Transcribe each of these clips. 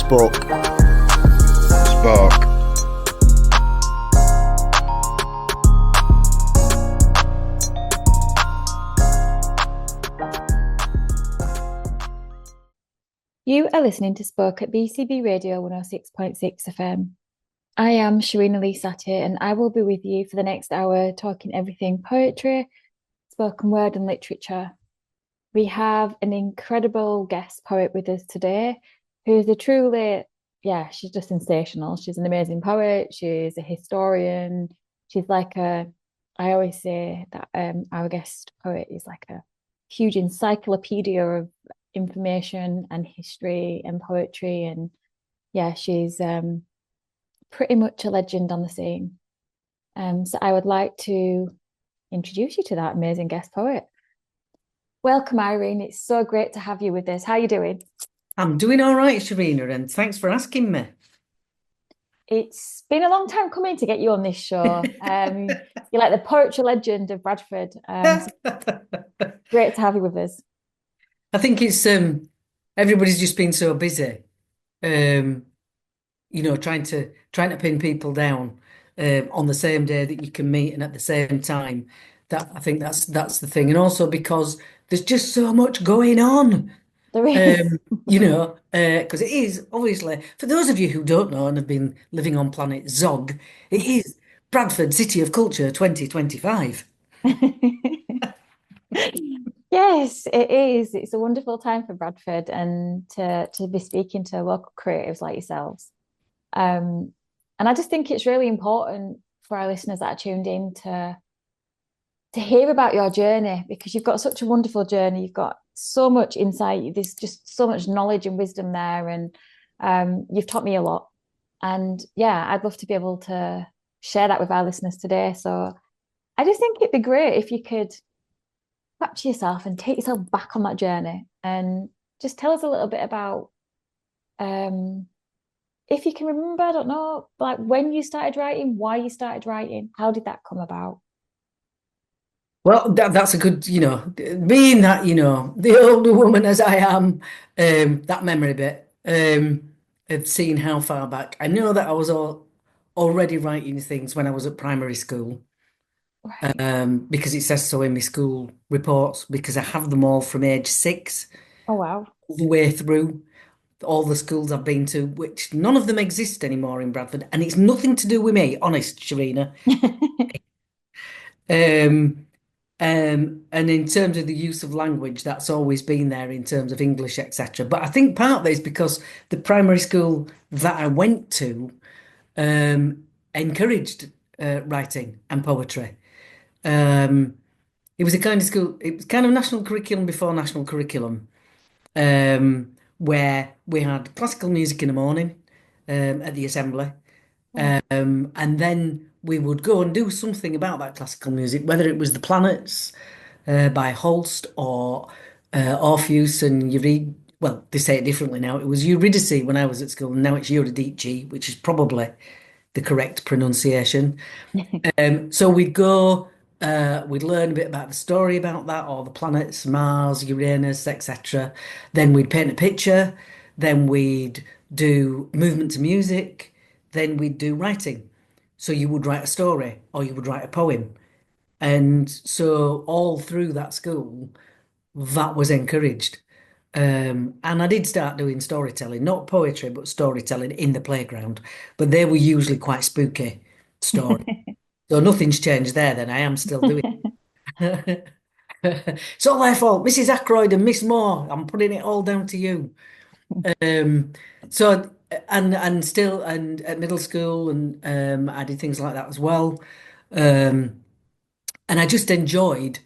Spoke. Spark. You are listening to Spoke at BCB Radio 106.6 FM. I am Sharina Lee Satir, and I will be with you for the next hour talking everything poetry, spoken word, and literature. We have an incredible guest poet with us today who is a truly, she's just sensational. She's an amazing poet. She's a historian. She's like I always say that our guest poet is like a huge encyclopedia of information and history and poetry. And she's pretty much a legend on the scene. So I would like to introduce you to that amazing guest poet. Welcome, Irene. It's so great to have you with us. How are you doing? I'm doing all right, Sharina, and thanks for asking me. It's been a long time coming to get you on this show. You're like the poetry legend of Bradford. So great to have you with us. I think it's everybody's just been so busy, trying to pin people down on the same day that you can meet and at the same time. That I think that's the thing, and also because there's just so much going on. There is. Because it is obviously, for those of you who don't know and have been living on planet Zog, it is Bradford City of Culture 2025. Yes, it is. It's a wonderful time for Bradford and to be speaking to local creatives like yourselves. And I just think it's really important for our listeners that are tuned in to hear about your journey, because you've got such a wonderful journey. You've got so much insight. There's just so much knowledge and wisdom there. And you've taught me a lot. And I'd love to be able to share that with our listeners today. So I just think it'd be great if you could capture yourself and take yourself back on that journey and just tell us a little bit about, if you can remember, I don't know, like when you started writing, why you started writing, how did that come about? Well, that's a good, being that, the older woman as I am, that memory bit, of seeing how far back. I know that I was already writing things when I was at primary school, Right. because it says so in my school reports, because I have them all from age 6 Oh, wow. all the way through all the schools I've been to, which none of them exist anymore in Bradford. And it's nothing to do with me, honest, Sharina. Um, and in terms of the use of language, that's always been there in terms of English, etc. But I think part of it is because the primary school that I went to encouraged writing and poetry. Um, it was a kind of school, it was kind of national curriculum before national curriculum, where we had classical music in the morning at the assembly. And then we would go and do something about that classical music, whether it was The Planets by Holst or Orpheus and Eurydice. Well, they say it differently now. It was Eurydice when I was at school, and now it's Eurydice, which is probably the correct pronunciation. So we'd go, we'd learn a bit about the story about that, or the planets, Mars, Uranus, etc. Then we'd paint a picture. Then we'd do movement to music. Then we'd do writing. So you would write a story or you would write a poem. And so all through that school, that was encouraged. And I did start doing storytelling, not poetry, but storytelling in the playground. But they were usually quite spooky stories. So nothing's changed there then. I am still doing it. It's all their fault, Mrs. Ackroyd and Miss Moore. I'm putting it all down to you. Um, so and still and at middle school and I did things like that as well. Um, and I just enjoyed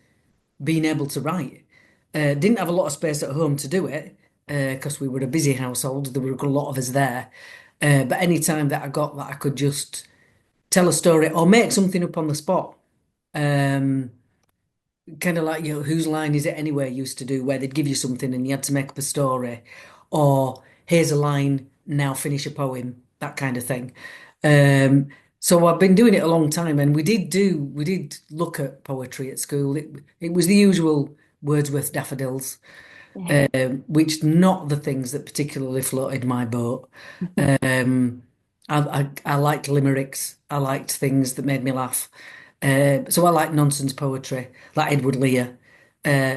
being able to write. Didn't have a lot of space at home to do it because we were a busy household. There were a lot of us there. But any time that I got that I could just tell a story or make something up on the spot. Um, Kind of like, whose line is it anyway used to do, where they'd give you something and you had to make up a story, or here's a line, now finish a poem, that kind of thing. Um, so I've been doing it a long time, and we did look at poetry at school. It was the usual Wordsworth daffodils, Yeah. which not the things that particularly floated my boat. Um, I liked limericks. I liked things that made me laugh. So I like nonsense poetry, like Edward Lear,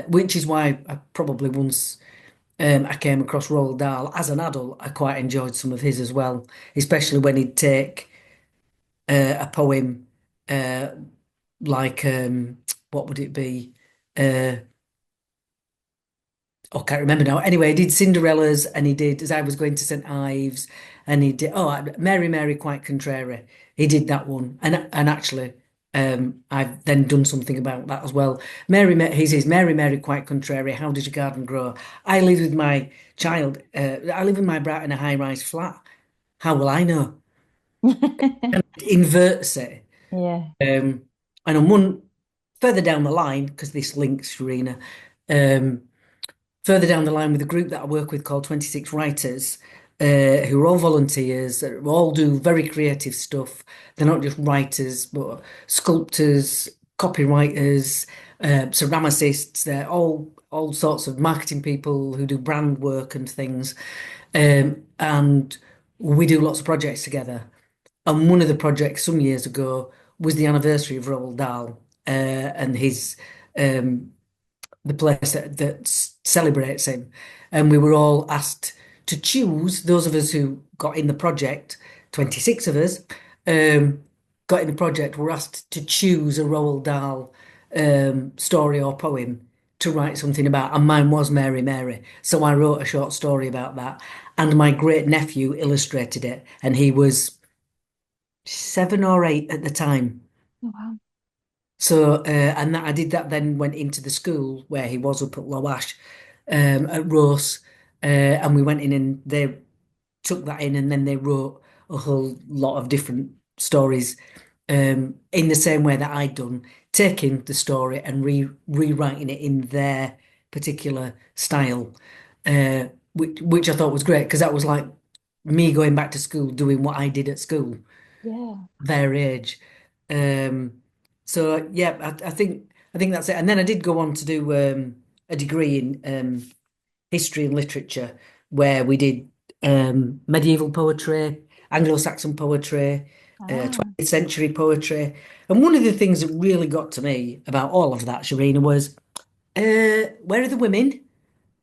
which is why I probably once I came across Roald Dahl as an adult. I quite enjoyed some of his as well, especially when he'd take a poem uh, like what would it be? Uh, Oh, I can't remember now. Anyway, he did Cinderella's and he did As I Was Going to St. Ives and he did Mary Mary Quite Contrary. He did that one. And actually I've then done something about that as well. He says Mary Mary Quite Contrary, how does your garden grow? I live with my child, I live with my brat in a high-rise flat. How will I know? It inverts it. Yeah. Um and on one further down the line, because this links, Serena, um, further down the line with a group that I work with called 26 Writers, who are all volunteers, who all do very creative stuff. They're not just writers, but sculptors, copywriters, ceramicists. They're all sorts of marketing people who do brand work and things. And we do lots of projects together. And one of the projects some years ago was the anniversary of Roald Dahl and his um, the place that celebrates him. And we were all asked to choose, those of us who got in the project, 26 of us, um, got in the project, were asked to choose a Roald Dahl story or poem to write something about. And mine was Mary Mary. So I wrote a short story about that. And my great nephew illustrated it. And he was 7 or 8 at the time. Oh, wow. So, and that I did that, then went into the school where he was up at Low Ash, at Rose, and we went in and they took that in and then they wrote a whole lot of different stories, in the same way that I'd done, taking the story and rewriting it in their particular style, which I thought was great because that was like me going back to school doing what I did at school Yeah. their age. Um, so yeah, I think that's it. And then I did go on to do a degree in history and literature, where we did medieval poetry, Anglo-Saxon poetry, Ah, 20th century poetry. And one of the things that really got to me about all of that, Sharina, was where are the women?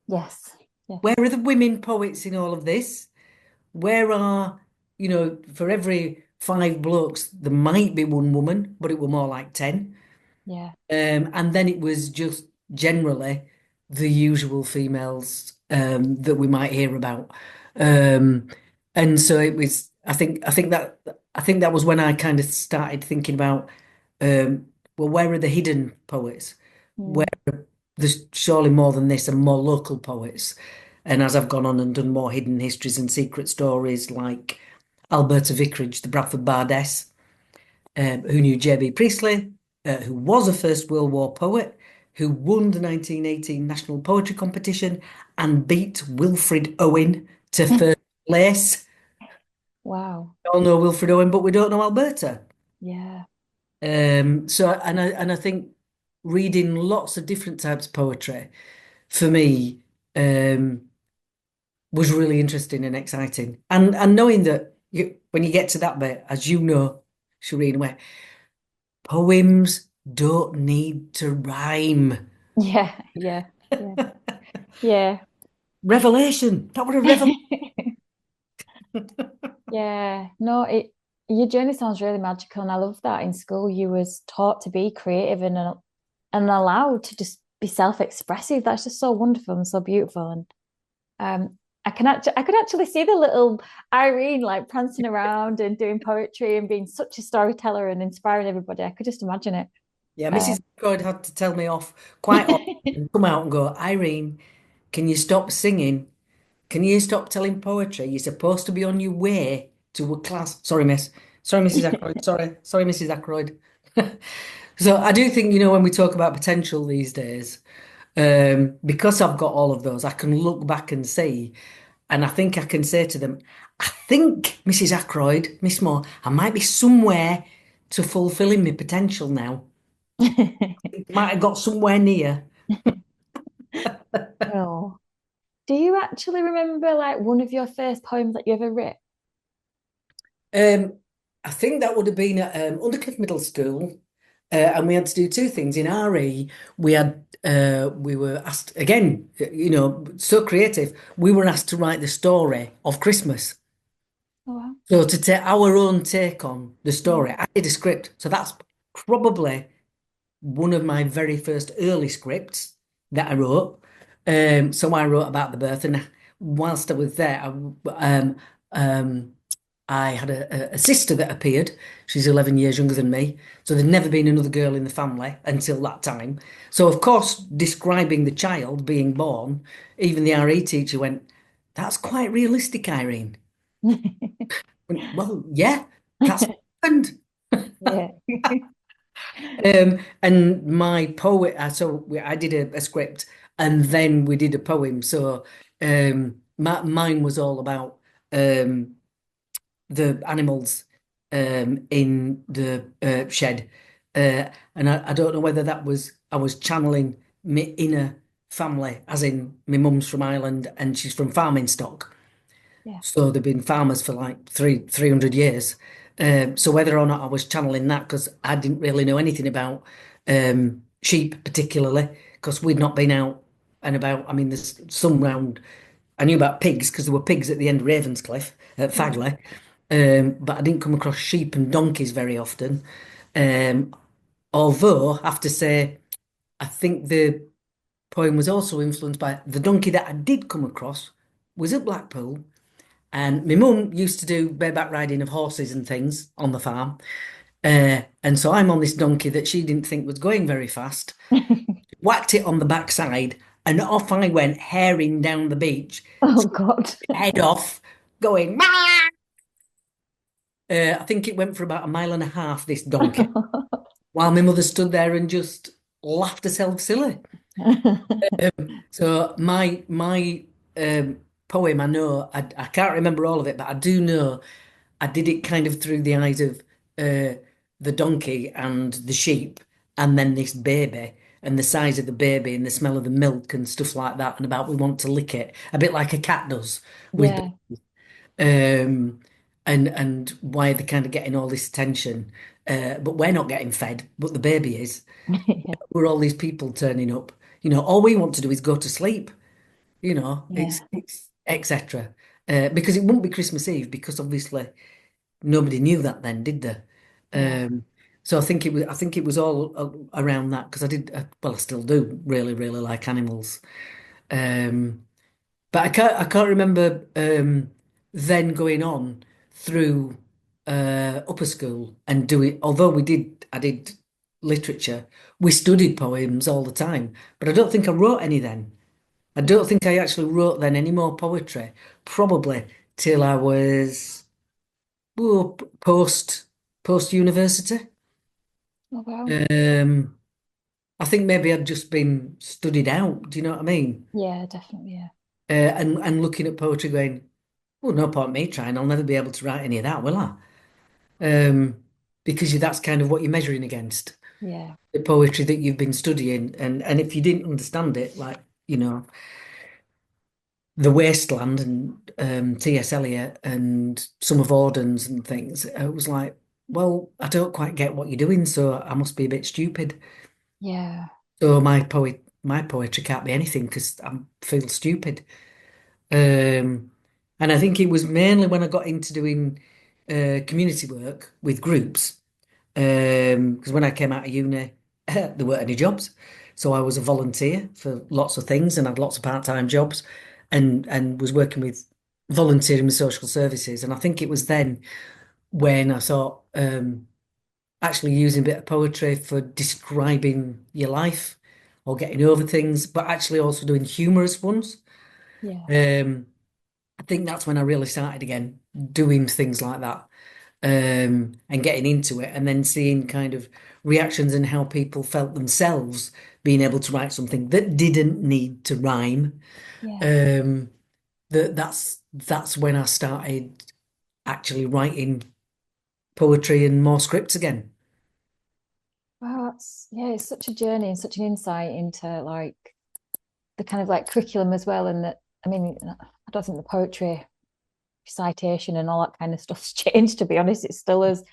yes. Yes. Where are the women poets in all of this? Where are, for every 5 blokes, there might be one woman, but it were more like 10. Yeah. And then it was just generally the usual females that we might hear about. Um, and so it was, I think that was when I kind of started thinking about, well, where are the hidden poets? Where Mm. there's surely more than this and more local poets. And as I've gone on and done more hidden histories and secret stories like Alberta Vicarage, the Bradford Bardess, who knew J.B. Priestley, who was a First World War poet, who won the 1918 National Poetry Competition and beat Wilfred Owen to first place. Wow. We all know Wilfred Owen, but we don't know Alberta. Yeah. So I think reading lots of different types of poetry for me um, was really interesting and exciting. And knowing that when you get to that bit, as you know, Shireen, where poems don't need to rhyme. Yeah. Yeah. Yeah. Yeah. Revelation. That would a revelation. Yeah. No, your journey sounds really magical, and I love that in school you was taught to be creative and allowed to just be self-expressive. That's just so wonderful and so beautiful. And I could actually see the little Irene like prancing around and doing poetry and being such a storyteller and inspiring everybody. I could just imagine it. Yeah, Mrs. Um, Freud had to tell me off quite often and come out and go, Irene, can you stop singing? Can you stop telling poetry? You're supposed to be on your way to a class. Sorry, miss. Sorry, Mrs. Ackroyd. Sorry, Mrs. Ackroyd. So I do think, when we talk about potential these days, because I've got all of those, I can look back and see, and I think I can say to them, I think, Mrs. Ackroyd, Miss Moore, I might be somewhere to fulfilling my potential now. Might have got somewhere near. oh, actually remember like one of your first poems that you ever wrote? Um, I think that would have been at Undercliff Middle School, and we had to do two things. In RE, we were asked again, so creative. We were asked to write the story of Christmas. Oh, wow. So to take our own take on the Yeah. story, I did a script. So that's probably one of my very first early scripts that I wrote. So I wrote about the birth, and whilst I was there, um, I had a sister that appeared. She's 11 years younger than me. So there'd never been another girl in the family until that time. So, of course, describing the child being born, even the RE teacher went, "That's quite realistic, Irene." Well, yeah, that's happened. Yeah. And my poet, I did a script and then we did a poem. So mine was all about um, the animals in the shed. And I don't know whether that was, I was channeling my inner family, as in my mum's from Ireland and she's from farming stock. Yeah. So they've been farmers for like 300 years. So whether or not I was channeling that, because I didn't really know anything about sheep particularly, because we'd not been out and about. I mean, there's some round. I knew about pigs because there were pigs at the end of Ravenscliff at Yeah. Fagley, but I didn't come across sheep and donkeys very often. Um, Although I have to say, I think the poem was also influenced by the donkey that I did come across was at Blackpool. And my mum used to do bareback riding of horses and things on the farm. And so I'm on this donkey that she didn't think was going very fast, whacked it on the backside, and off I went, herring down the beach, Oh God. head off, going, "Mah!" I think it went for about a mile and a half, this donkey, while my mother stood there and just laughed herself silly. So my poem, I know, I can't remember all of it, but I do know I did it kind of through the eyes of uh, the donkey and the sheep, and then this baby, and the size of the baby, and the smell of the milk, and stuff like that, and about we want to lick it, a bit like a cat does with, Yeah. um, and why they're kind of getting all this attention, but we're not getting fed, but the baby is. Yeah. We're all these people turning up. All we want to do is go to sleep. Yeah. It's etc. Because it wouldn't be Christmas Eve because obviously nobody knew that then, did they? Yeah. So I think it was all around that because I did well I still do really really like animals. Um, but I can't remember then going on through upper school and doing, although I did literature, we studied poems all the time, but I don't think I wrote any then. I Yeah. don't think I actually wrote then any more poetry, probably till I was post university. Oh wow. Um, I think maybe I'd just been studied out. Do you know what I mean? Yeah, definitely. Yeah. And looking at poetry, going, "Well, no point me trying. I'll never be able to write any of that, will I?" Because that's kind of what you're measuring against, Yeah. the poetry that you've been studying, and if you didn't understand it, like The Wasteland and T.S. Eliot and some of Auden's and things, it was like, well, I don't quite get what you're doing, so I must be a bit stupid. Yeah. So my poetry can't be anything because I feel stupid. And I think it was mainly when I got into doing community work with groups. Because when I came out of uni, there weren't any jobs. So I was a volunteer for lots of things and had lots of part-time jobs and was working with volunteering with social services. And I think it was then when I thought actually using a bit of poetry for describing your life or getting over things, but actually also doing humorous ones. Yeah. Um, I think that's when I really started again doing things like that, and getting into it, and then seeing kind of reactions and how people felt themselves being able to write something that didn't need to rhyme. Yeah. Um, that's when I started actually writing poetry and more scripts again. Wow, that's yeah, it's such a journey and such an insight into like the kind of like curriculum as well, and that I mean, I don't think the poetry citation and all that kind of stuff's changed, to be honest. It still is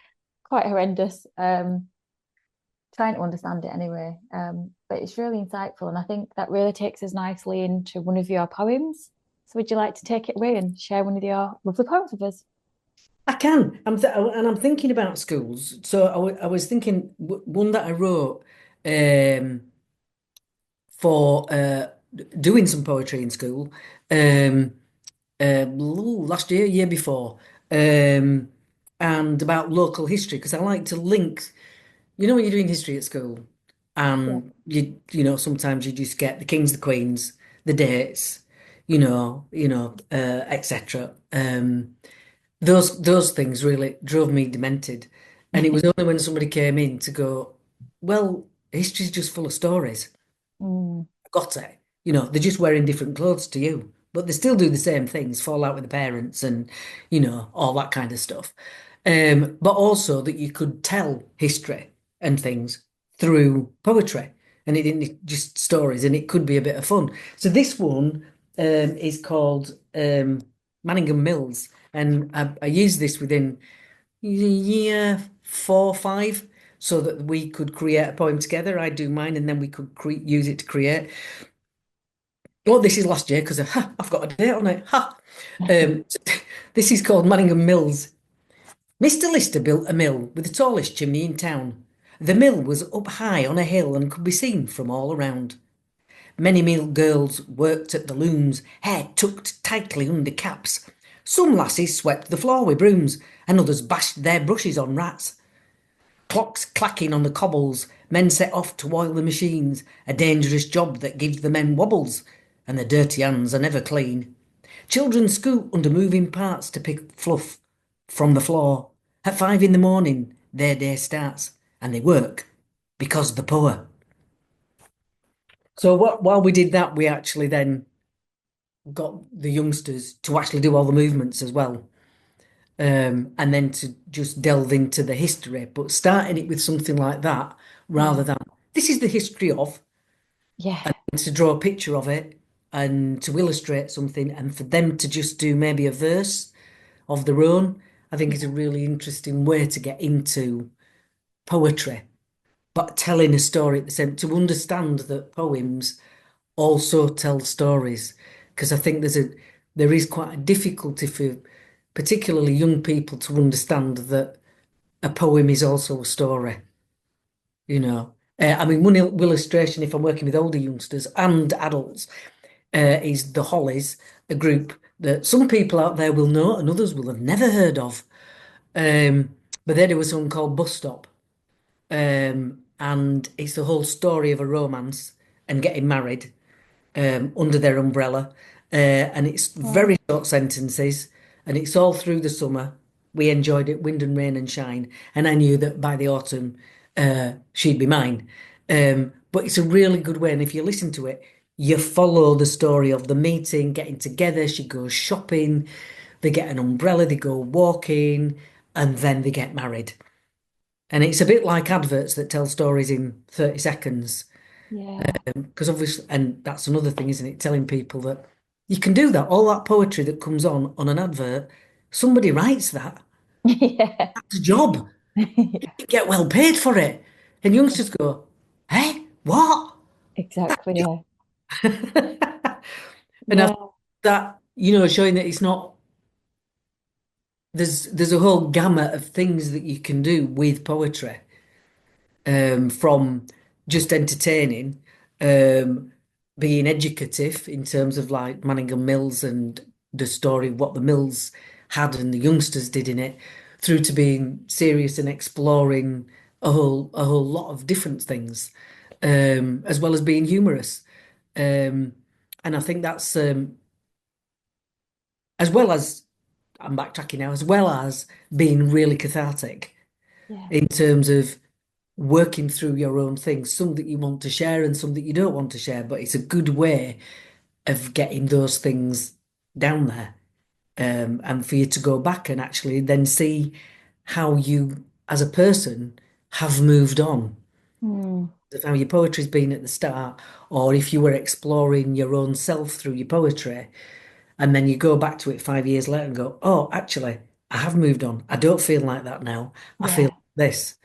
quite horrendous. Trying to understand it anyway. But it's really insightful. And I think that really takes us nicely into one of your poems. So would you like to take it away and share one of your lovely poems with us? I can. And I'm thinking about schools. So I was thinking one that I wrote um, for doing some poetry in school um, last year, year before, um, and about local history because I like to link. You know when you're doing history at school, Yeah. and sometimes you just get the kings, the queens, the dates, etc. Those things really drove me demented, and it was only when somebody came in to go, well, history's just full of stories. Mm, I got it. They're just wearing different clothes to you, but they still do the same things, fall out with the parents and, all that kind of stuff. But also that you could tell history and things through poetry, and it didn't just stories, and it could be a bit of fun. So this one is called Manningham Mills, and I used this within year 4, 5, so that we could create a poem together. I do mine, and then we could use it to create. Oh, this is last year because I've got a date on it. Ha! Um, this is called Manningham Mills. Mr. Lister built a mill with the tallest chimney in town. The mill was up high on a hill and could be seen from all around. Many mill girls worked at the looms, hair tucked tightly under caps. Some lasses swept the floor with brooms, and others bashed their brushes on rats. Clocks clacking on the cobbles, men set off to oil the machines, a dangerous job that gives the men wobbles, and the dirty hands are never clean. Children scoot under moving parts to pick fluff from the floor. At 5 in the morning, their day starts, and they work because they're poor. So while we did that, we actually then got the youngsters to actually do all the movements as well. And then to just delve into the history, but starting it with something like that rather mm, than this is the history of, yeah. and to draw a picture of it and to illustrate something, and for them to just do maybe a verse of their own, I think is a really interesting way to get into poetry, but telling a story at the same to understand that poems also tell stories, because I think there is quite a difficulty for particularly young people to understand that a poem is also a story, you know. I mean, one illustration, if I'm working with older youngsters and adults, is the Hollies, a group that some people out there will know and others will have never heard of. Um, but they do a song called Bus Stop. And it's the whole story of a romance and getting married under their umbrella. And it's very Oh, short sentences, and it's all through the summer. We enjoyed it, wind and rain and shine. And I knew that by the autumn, she'd be mine. But it's a really good way. And if you listen to it, you follow the story of the meeting, getting together. She goes shopping, they get an umbrella, they go walking, and then they get married. And it's a bit like adverts that tell stories in 30 seconds. yeah. Because obviously, and that's another thing, isn't it? Telling people that you can do that. All that poetry that comes on an advert, somebody writes that. Yeah. That's a job. Yeah. You get well paid for it. And youngsters go, hey, what? Exactly. Yeah. And I think Yeah. that, showing that it's not, there's a whole gamut of things that you can do with poetry. From just entertaining, um, being educative in terms of like Manningham Mills and the story of what the Mills had and the youngsters did in it, through to being serious and exploring a whole lot of different things, as well as being humorous. Um, and I think that's as well as I'm backtracking now, as well as being really cathartic Yeah. in terms of working through your own things, some that you want to share and some that you don't want to share. But it's a good way of getting those things down there. And for you to go back and actually then see how you, as a person, have moved on. Mm, Of how your poetry's been at the start, or if you were exploring your own self through your poetry, And then you go back to it 5 years later and go, oh, actually, I have moved on. I don't feel like that now. I feel Yeah, this,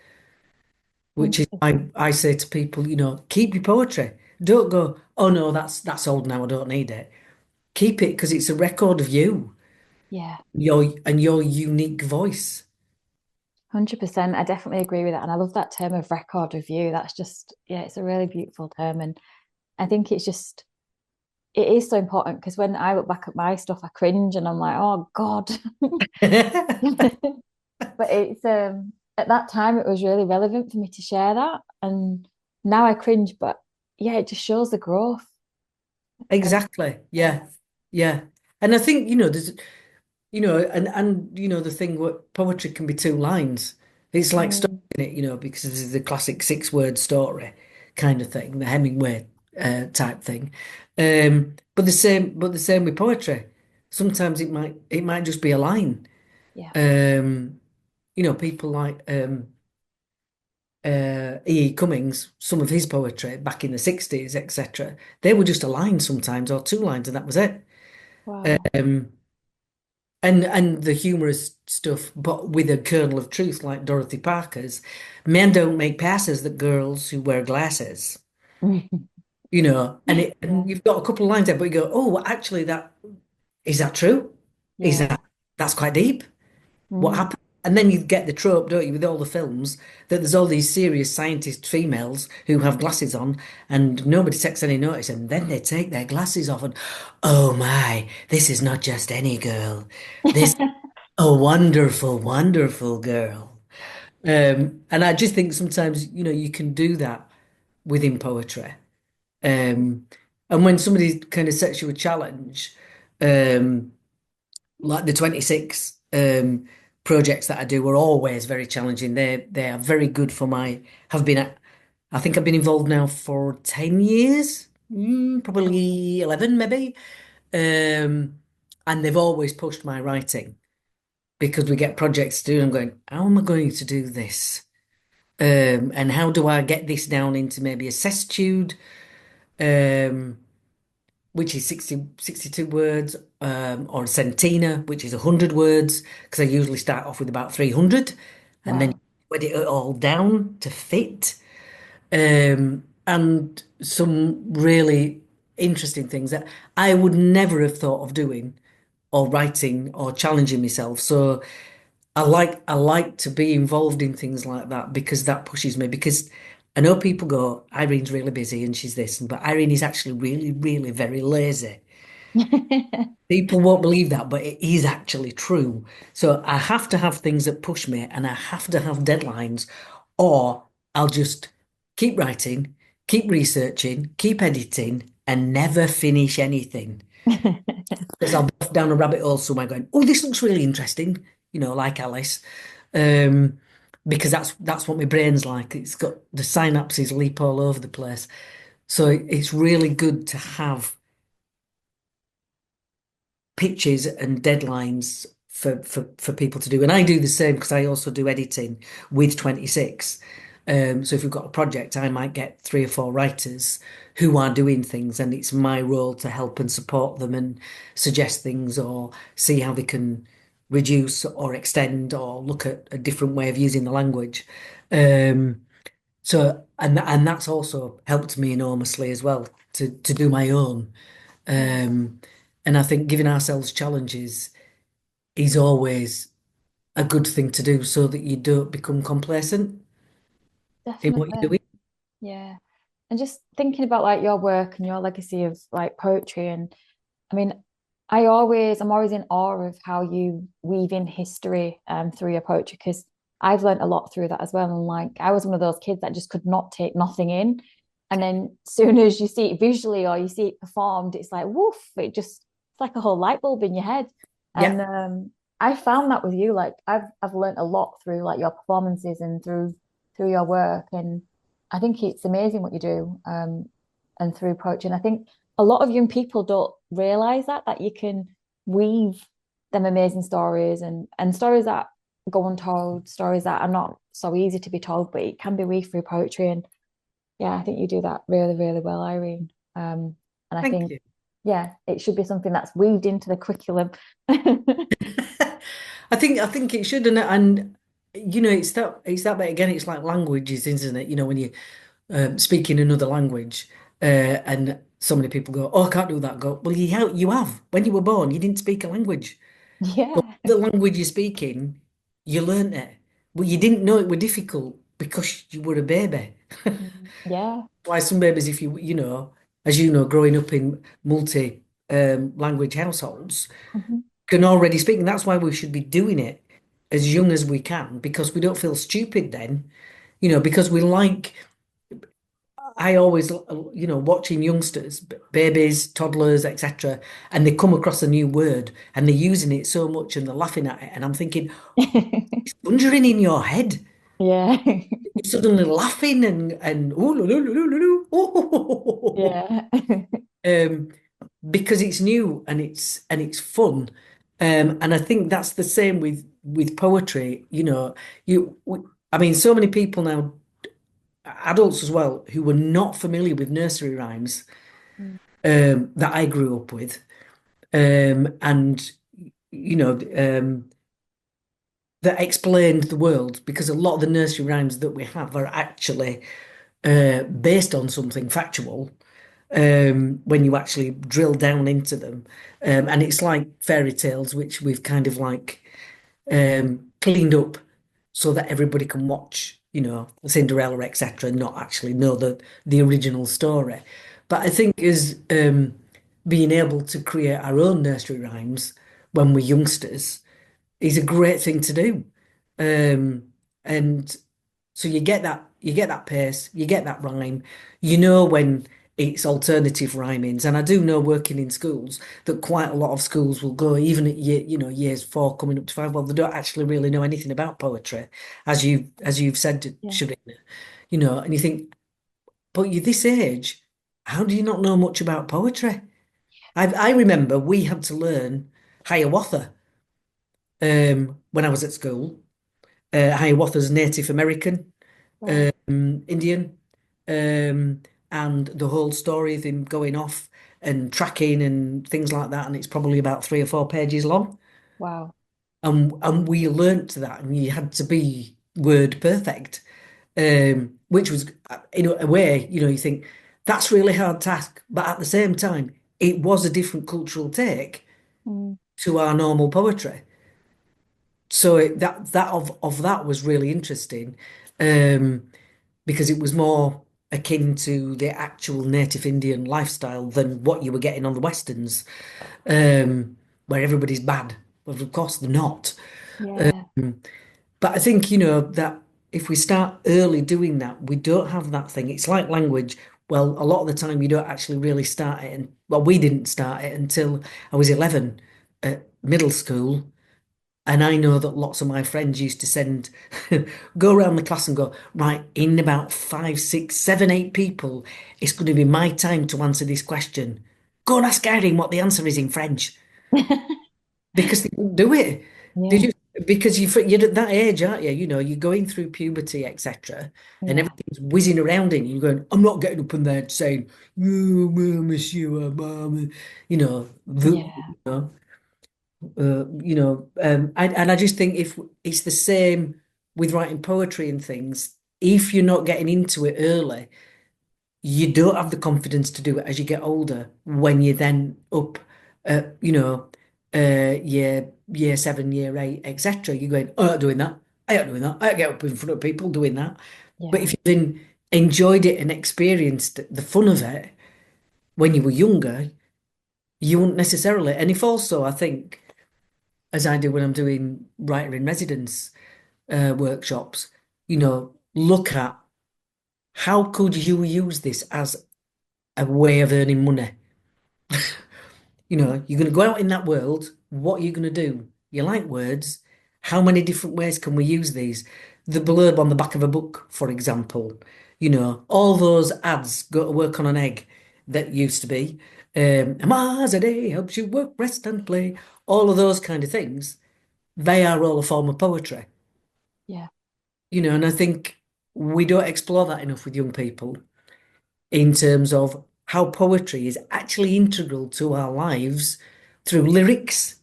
which is why 100%. I say to people, keep your poetry. Don't go, oh no, that's old now. I don't need it. Keep it because it's a record of you, Yeah, your unique voice. 100%. I definitely agree with that. And I love that term of record review. That's just, yeah, it's a really beautiful term. And I think it is so important because when I look back at my stuff, I cringe and I'm like, oh God. But it's at that time it was really relevant for me to share that. And now I cringe, but yeah, it just shows the growth. And Exactly. yeah. Yeah. Yeah. And I think, there's and the thing what poetry can be two lines. It's like stuff Mm, in it, because this is the classic 6 word story kind of thing, the Hemingway type thing. But the same with poetry. Sometimes it might just be a line. yeah. People like E. Cummings, some of his poetry back in the 60s, etc. They were just a line sometimes or two lines, and that was it. Wow. Um, and the humorous stuff, but with a kernel of truth, like Dorothy Parker's. Men don't make passes that girls who wear glasses, and Yeah. you've got a couple of lines there, but you go, oh, well, actually, that true? Is Yeah. that's quite deep? What Mm. happened? And then you get the trope, don't you, with all the films, that there's all these serious scientist females who have glasses on and nobody takes any notice. And then they take their glasses off and, oh my, this is not just any girl. This a wonderful, wonderful girl. And I just think sometimes, you can do that within poetry. Um, and when somebody kind of sets you a challenge, um, like the 26 projects that I do are always very challenging. They are very good for have been I think I've been involved now for 10 years, probably 11 maybe. Um, and they've always pushed my writing because we get projects to do. And I'm going, how am I going to do this? And how do I get this down into maybe a sesstude? Um, which is 62 words, or a centina, which is 100 words, because I usually start off with about 300 and then Wow. edit it all down to fit. And some really interesting things that I would never have thought of doing or writing or challenging myself. So I like to be involved in things like that because that pushes me. Because I know people go, Irene's really busy and she's this, but Irene is actually really, really very lazy. People won't believe that, but it is actually true. So I have to have things that push me and I have to have deadlines, or I'll just keep writing, keep researching, keep editing, and never finish anything. Because I'll be off down a rabbit hole somewhere going, oh, this looks really interesting, like Alice. Um, because that's what my brain's like. It's got the synapses leap all over the place. So it's really good to have pitches and deadlines for people to do. And I do the same because I also do editing with 26. So if we've got a project, I might get 3 or 4 writers who are doing things, and it's my role to help and support them and suggest things or see how they can reduce or extend or look at a different way of using the language. Um, and that's also helped me enormously as well to do my own. Yeah, Um, and I think giving ourselves challenges is always a good thing to do so that you don't become complacent in what you're definitely. doing. Yeah. And just thinking about like your work and your legacy of like poetry and I mean, I'm always in awe of how you weave in history through your poetry because I've learned a lot through that as well. And like I was one of those kids that just could not take nothing in. And then soon as you see it visually or you see it performed, it's like woof, it's like a whole light bulb in your head. Yeah, And I found that with you, like I've learned a lot through like your performances and through your work. And I think it's amazing what you do and through poetry. And I think a lot of young people don't realize that you can weave them amazing stories and stories that go untold, stories that are not so easy to be told, but it can be weaved through poetry. And yeah, I think you do that really, really well, Irene. And I thank think you. Yeah, it should be something that's weaved into the curriculum. I think it should, and you know, it's that bit again. It's like languages, isn't it? You know, when you speak in another language, and so many people go, "Oh, I can't do that." Go, well, you have when you were born, you didn't speak a language, but Yeah. the language you're speaking, you learnt it, but you didn't know it were difficult because you were a baby. Yeah. Why some babies, if you know, as you know, growing up in multi language households, Mhm. can already speak, and that's why we should be doing it as young as we can because we don't feel stupid then, you know, because we like. I always, watching youngsters, babies, toddlers, etc., and they come across a new word and they're using it so much and they're laughing at it, and I'm thinking, it's conjuring in your head. Yeah. You're suddenly laughing and oh, lo, lo, lo, lo, lo, lo, oh, Yeah. um, because it's new and it's fun. And I think that's the same with poetry. You know, I mean, so many people now, adults as well, who were not familiar with nursery rhymes Mm. that I grew up with, and you know, that explained the world because a lot of the nursery rhymes that we have are actually based on something factual when you actually drill down into them. And it's like fairy tales, which we've kind of like cleaned up so that everybody can watch, you know, Cinderella, etc., and not actually know the original story. But I think is being able to create our own nursery rhymes when we're youngsters is a great thing to do. Um, and so you get that pace, you get that rhyme, you know when it's alternative rhymings. And I do know working in schools that quite a lot of schools will go even at years 4 coming up to 5. Well, they don't actually really know anything about poetry, as you've said, Yeah. Sharina. You know, and you think, but you're this age, how do you not know much about poetry? I remember we had to learn Hiawatha when I was at school. Hiawatha's Native American, Wow. Indian, um, and the whole story of him going off and tracking and things like that. And it's probably about 3 or 4 pages long. Wow. And we learnt that, and you had to be word perfect, which was, in a way, you know, you think that's really hard task, but at the same time, it was a different cultural take Mm. to our normal poetry. So that that was really interesting, um, because it was more akin to the actual native Indian lifestyle than what you were getting on the Westerns, where everybody's bad. Well, of course they're not. Yeah. But I think, you know, that if we start early doing that, we don't have that thing. It's like language. Well, a lot of the time you don't actually really start it. And well, we didn't start it until I was 11 at middle school. And I know that lots of my friends used to go around the class and go, right, in about 5, 6, 7, 8 people, it's going to be my time to answer this question. Go and ask Irene what the answer is in French. Because they couldn't do it. They Yeah. just, because you're at that age, aren't you? You know, you're going through puberty, etc. And Yeah. everything's whizzing around in you. You're going, I'm not getting up in there saying, oh, monsieur, mama, you know, Yeah. and I just think if it's the same with writing poetry and things, if you're not getting into it early, you don't have the confidence to do it as you get older when you're then up, year 7, year 8, etc. You're going, I'm not doing that. I ain't doing that. I don't get up in front of people doing that. But Yeah. if you then enjoyed it and experienced the fun of it when you were younger, you wouldn't necessarily. And if also, I think, as I do when I'm doing writer in residence workshops, you know, look at how could you use this as a way of earning money? You know, you're going to go out in that world. What are you going to do? You like words. How many different ways can we use these? The blurb on the back of a book, for example. You know, all those ads, go to work on an egg, that used to be. A Mars a day helps you work, rest, and play. All of those kind of things. They are all a form of poetry. Yeah. You know, and I think we don't explore that enough with young people in terms of how poetry is actually integral to our lives through lyrics,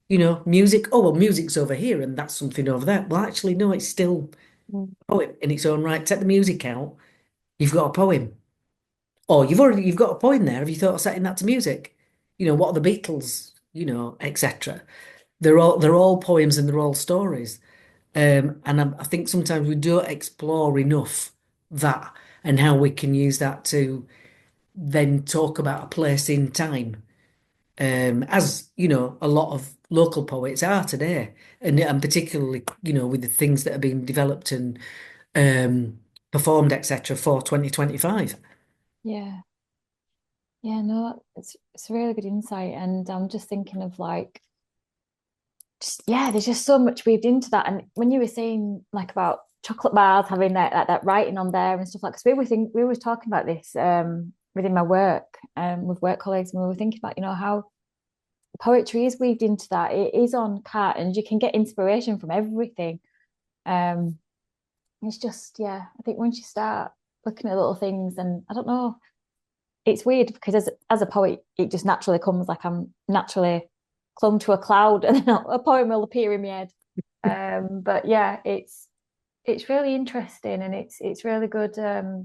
music. Oh, well, music's over here and that's something over there. Well, actually, no, it's still Mm. a poem in its own right. Take the music out, you've got a poem. Or you've got a poem there. Have you thought of setting that to music? What are the Beatles, etc. They're all poems and they're all stories. And I think sometimes we don't explore enough that and how we can use that to then talk about a place in time, as a lot of local poets are today, and particularly with the things that are being developed and performed etc. for 2025. Yeah. Yeah, no, it's a really good insight. And I'm just thinking of like just yeah, there's just so much weaved into that. And when you were saying like about chocolate bars having that writing on there and stuff like, because we were talking about this within my work with work colleagues, and we were thinking about, how poetry is weaved into that. It is on cartons. You can get inspiration from everything. Um, it's just, yeah, I think once you start looking at little things, and I don't know, it's weird because as a poet, it just naturally comes like I'm naturally clung to a cloud and then a poem will appear in my head. But yeah, it's really interesting, and it's really good for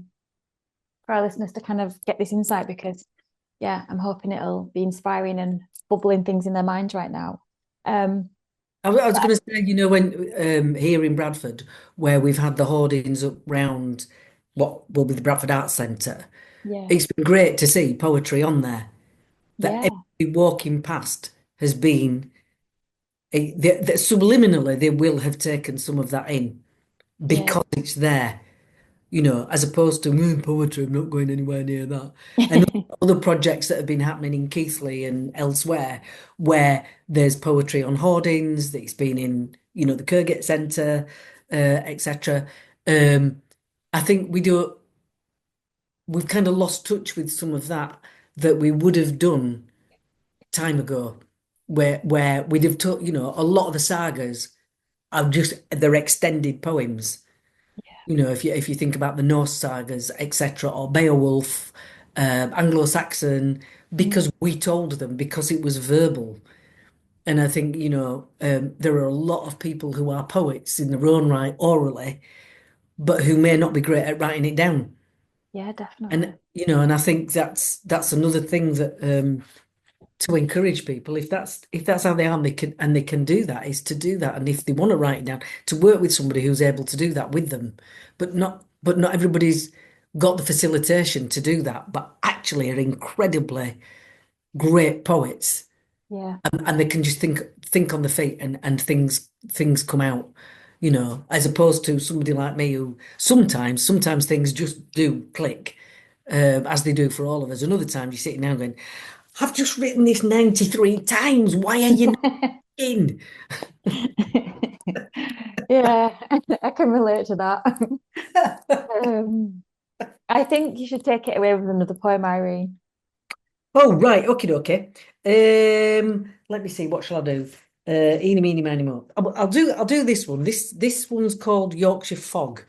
our listeners to kind of get this insight because yeah, I'm hoping it'll be inspiring and bubbling things in their minds right now. Um, I was but going to say, when here in Bradford, where we've had the hoardings up round what will be the Bradford Arts Centre, yeah, it's been great to see poetry on there. That yeah, every walking past has been, that subliminally they will have taken some of that in yeah. because it's there. As opposed to poetry, I'm not going anywhere near that. And other projects that have been happening in Keighley and elsewhere, where there's poetry on hoardings, that's been in, the Kirgate Centre, etc. Um, I think we've kind of lost touch with some of that we would have done time ago, where we'd have taught, a lot of the sagas are just they're extended poems. If you think about the Norse sagas, etc., or Beowulf, Anglo-Saxon, Mm, because we told them, because it was verbal. And I think, there are a lot of people who are poets in their own right, orally, but who may not be great at writing it down. yeah, definitely. And I think that's another thing that to encourage people, if that's how they are, and they can do that, is to do that. And if they want to write it down, to work with somebody who's able to do that with them, but not everybody's got the facilitation to do that, but actually are incredibly great poets, Yeah, and they can just think on the feet, and things come out, as opposed to somebody like me who sometimes things just do click, as they do for all of us. And other times you're sitting down going, I've just written this 93 times. Why are you not in? yeah, I can relate to that. Um, I think you should take it away with another poem, Irene. Oh, right. Okay, okay. Let me see. What shall I do? Eeny, meeny, miny, mo. I'll do this one. This one's called Yorkshire Fog,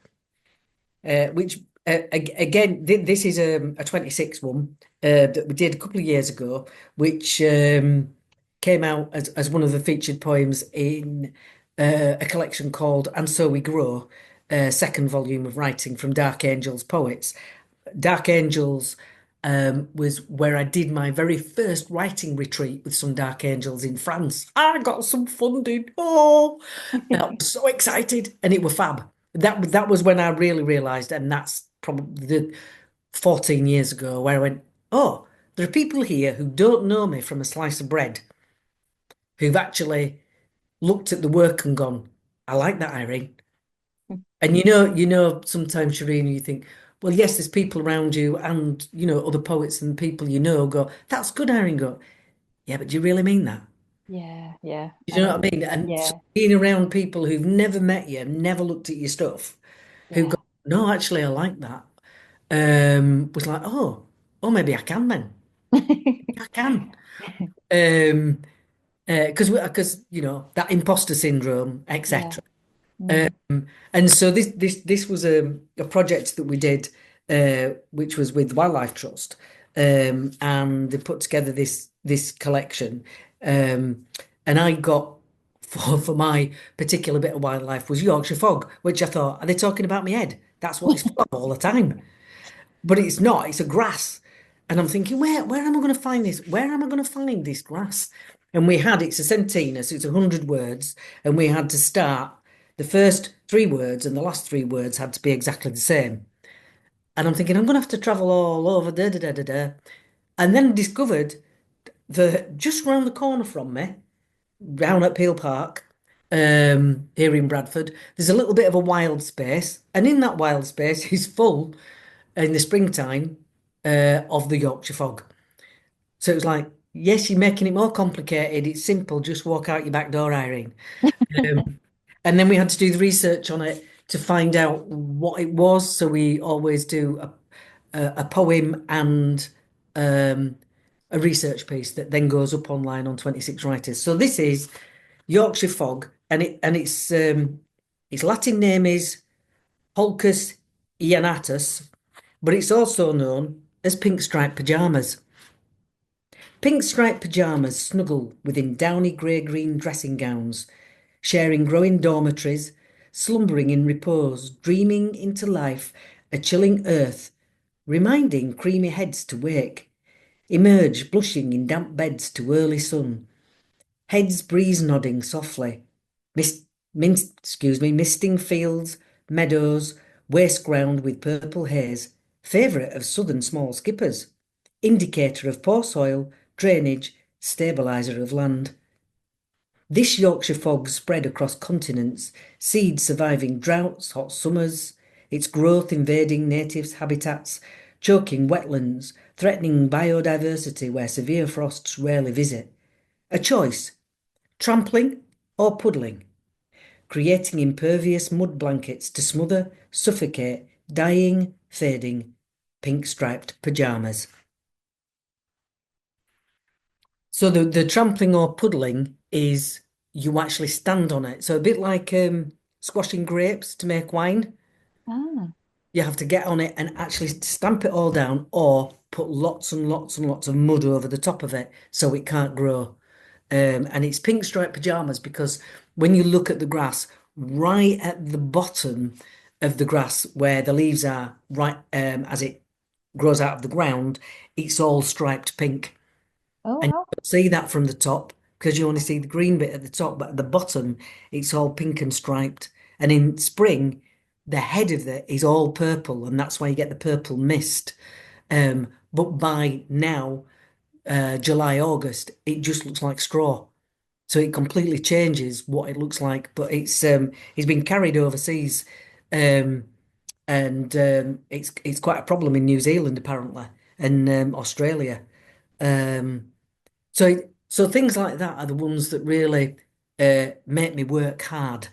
which again, this is a 26 one that we did a couple of years ago, which came out as one of the featured poems in a collection called And So We Grow, second volume of writing from Dark Angels Poets. Dark Angels was where I did my very first writing retreat with some Dark Angels in France. I got some funding. Oh, I was so excited, and it was fab. That was when I really realised, and that's probably 14 years ago, where I went, oh, there are people here who don't know me from a slice of bread, who've actually looked at the work and gone, I like that, Irene. And sometimes, Shireen, you think, well, yes, there's people around you and, other poets and people go, that's good, Irene. Go, yeah, but do you really mean that? Yeah, yeah, Do you and know what I mean? And so yeah, being around people who've never met you, never looked at your stuff, who yeah, go, no, actually, I like that, was like, oh, maybe I can then. I can. Um, because that imposter syndrome, yeah. etc. Mm, And so this was a project that we did, which was with Wildlife Trust, and they put together this collection. Um, and I got for my particular bit of wildlife was Yorkshire fog, which I thought, are they talking about my head? That's what it's full of all the time. But it's not, it's a grass. And I'm thinking, where am I going to find this? Where am I going to find this grass? And we had, it's a centena, so it's 100 words, and we had to start the first three words and the last three words had to be exactly the same. And I'm thinking, I'm going to have to travel all over, da da da da da. And then discovered that just round the corner from me, round at Peel Park, here in Bradford, there's a little bit of a wild space. And in that wild space is full in the springtime of the Yorkshire fog. So it was like, yes, you're making it more complicated. It's simple. Just walk out your back door, Irene. Um, and then we had to do the research on it to find out what it was. So we always do a poem and um, a research piece that then goes up online on 26 Writers. So this is Yorkshire fog, and its Latin name is Holcus ianatus, but it's also known as pink striped pajamas. Pink striped pajamas snuggle within downy grey-green dressing gowns, sharing growing dormitories, slumbering in repose, dreaming into life, a chilling earth, reminding creamy heads to wake, emerge blushing in damp beds to early sun, heads breeze nodding softly, misting fields, meadows, waste ground with purple haze, favourite of southern small skippers, indicator of poor soil, drainage, stabiliser of land. This Yorkshire fog spread across continents, seeds surviving droughts, hot summers, its growth invading natives' habitats, choking wetlands, threatening biodiversity where severe frosts rarely visit. A choice, trampling or puddling, creating impervious mud blankets to smother, suffocate, dying, fading, pink-striped pyjamas. So the trampling or puddling is you actually stand on it. So a bit like squashing grapes to make wine. Ah, You have to get on it and actually stamp it all down or put lots and lots and lots of mud over the top of it so it can't grow. And it's pink striped pajamas because when you look at the grass, right at the bottom of the grass where the leaves are, right as it grows out of the ground, it's all striped pink. oh And you wow. don't see that from the top because you only see the green bit at the top, but at the bottom, it's all pink and striped. And in spring, the head of it is all purple, and that's why you get the purple mist. But by now, July, August, it just looks like straw. So it completely changes what it looks like. But it's been carried overseas, um, and it's quite a problem in New Zealand apparently, and Australia. Um, so things like that are the ones that really make me work hard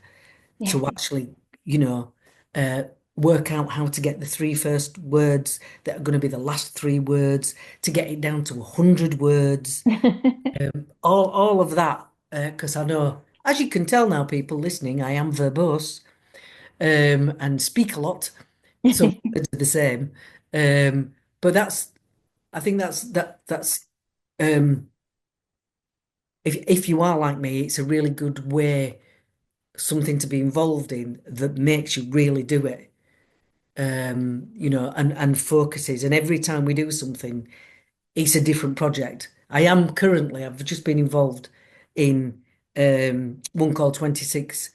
Yeah. to actually, you know, uh, work out how to get the three first words that are going to be the last three words, to get it down to 100 words, all of that. Because I know, as you can tell now, people listening, I am verbose and speak a lot. Some words are the same. But I think that's um, if you are like me, it's a really good way, something to be involved in that makes you really do it. And focuses. And every time we do something, it's a different project. I've just been involved in one called 26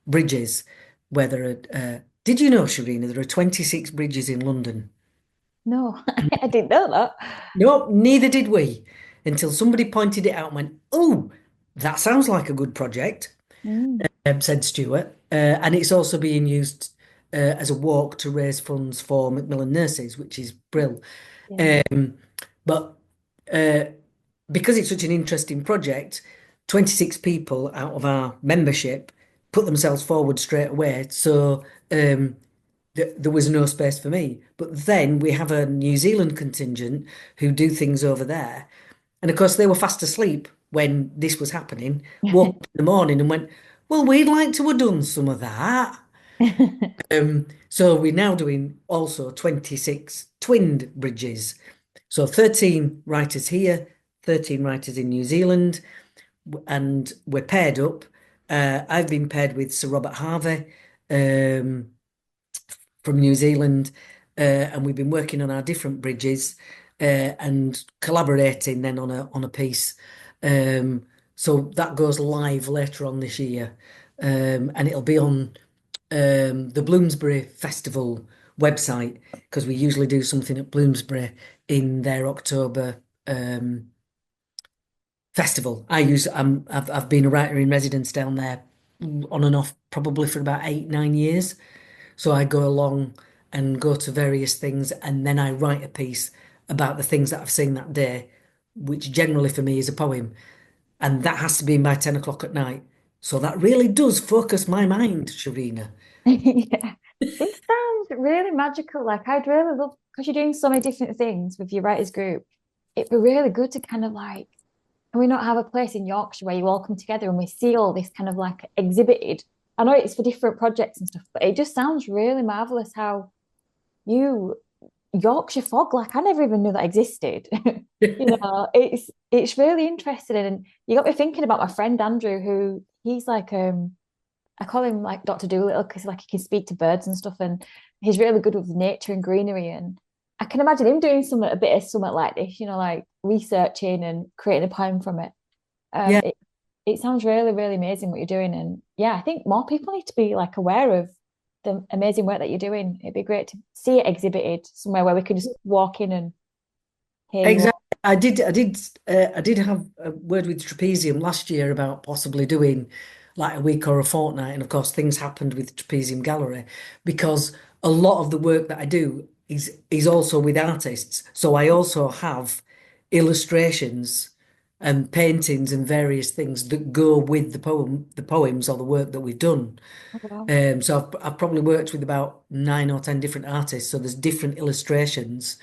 Bridges, where did you know, Sharina, there are 26 bridges in London? No, I didn't know that. No, neither did we, until somebody pointed it out and went, oh, that sounds like a good project, Mm, said Stuart. And it's also being used as a walk to raise funds for Macmillan nurses, which is brill. yeah. Um, but uh, because it's such an interesting project, 26 people out of our membership put themselves forward straight away. So there was no space for me. But then we have a New Zealand contingent who do things over there. And of course, they were fast asleep when this was happening, woke up in the morning and went, well, we'd like to have done some of that. So we're now doing also 26 twinned bridges. So 13 writers here, 13 writers in New Zealand, and we're paired up. I've been paired with Sir Robert Harvey um, from New Zealand, and we've been working on our different bridges and collaborating then on a piece. Um, so that goes live later on this year, and it'll be on the Bloomsbury Festival website because we usually do something at Bloomsbury in their October festival. I've been a writer in residence down there on and off probably for about 8, 9 years. So I go along and go to various things, and then I write a piece about the things that I've seen that day, which generally for me is a poem, and that has to be in by 10 o'clock at night. So that really does focus my mind, Sharina. Yeah. It sounds really magical. Like I'd really love because you're doing so many different things with your writers group. It'd be really good to kind of like, can we not have a place in Yorkshire where you all come together and we see all this kind of like exhibited? I know it's for different projects and stuff, but it just sounds really marvelous how you Yorkshire fog, like I never even knew that existed. It's really interesting and you got me thinking about my friend Andrew, who he's like I call him like Dr. Dolittle because like he can speak to birds and stuff, and he's really good with nature and greenery. And I can imagine him doing something a bit of something like this, like researching and creating a poem from it. Um, Yeah, it it sounds really, really amazing what you're doing, and yeah, I think more people need to be like aware of the amazing work that you're doing. It'd be great to see it exhibited somewhere where we could just walk in and hear you exactly. all. I did have a word with Trapezium last year about possibly doing like a week or a fortnight, and of course things happened with Trapezium Gallery because a lot of the work that I do is also with artists. So I also have illustrations and paintings and various things that go with the poems or the work that we've done. Oh, wow. So I've probably worked with about 9 or 10 different artists. So there's different illustrations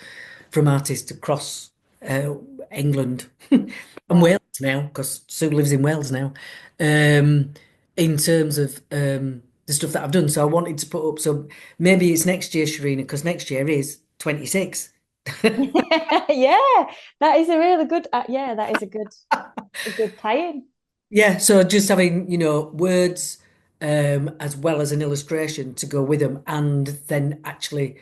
from artists across uh, England and Wow. Wales now, because Sue lives in Wales now. Um, in terms of the stuff that I've done, so I wanted to put up. So maybe it's next year, Sharina, because next year is 26. Yeah, that is a really good yeah, that is a good tie-in. Yeah, so just having, words as well as an illustration to go with them, and then actually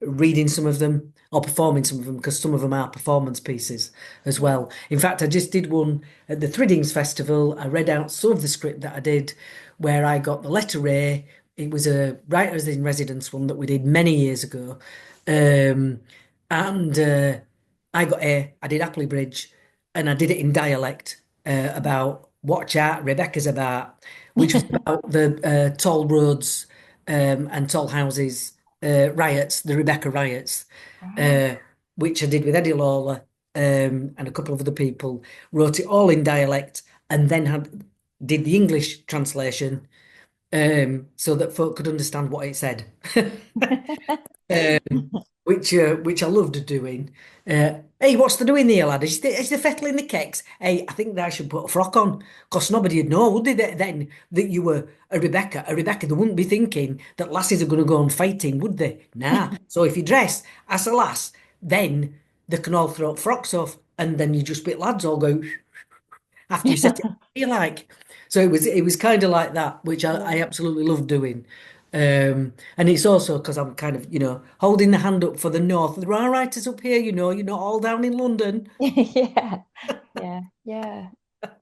reading some of them or performing some of them because some of them are performance pieces as Yeah. well. In fact, I just did one at the Thriddings Festival. I read out some of the script that I did where I got the letter A. It was a writers in residence one that we did many years ago. Um, and I got A. I did Appley Bridge and I did it in dialect about Watch Out, Rebecca's about, which was about the toll roads and tall houses riots, the Rebecca riots, Wow. uh, which I did with Eddie Lawler and a couple of other people. Wrote it all in dialect and then did the English translation so that folk could understand what it said. Which I loved doing. Hey, what's the doing there, lad? Is the fettle in the cakes? Hey, I think that I should put a frock on, because nobody'd know, would they, then that you were a Rebecca? A Rebecca, they wouldn't be thinking that lasses are going to go on fighting, would they? Nah. So if you dress as a lass, then they can all throw frocks off, and then you just bit lads all go after you set it you like. So it was kind of like that, which I absolutely love doing. And it's also because I'm kind of, holding the hand up for the North. There are writers up here, you're not all down in London. Yeah, yeah, yeah.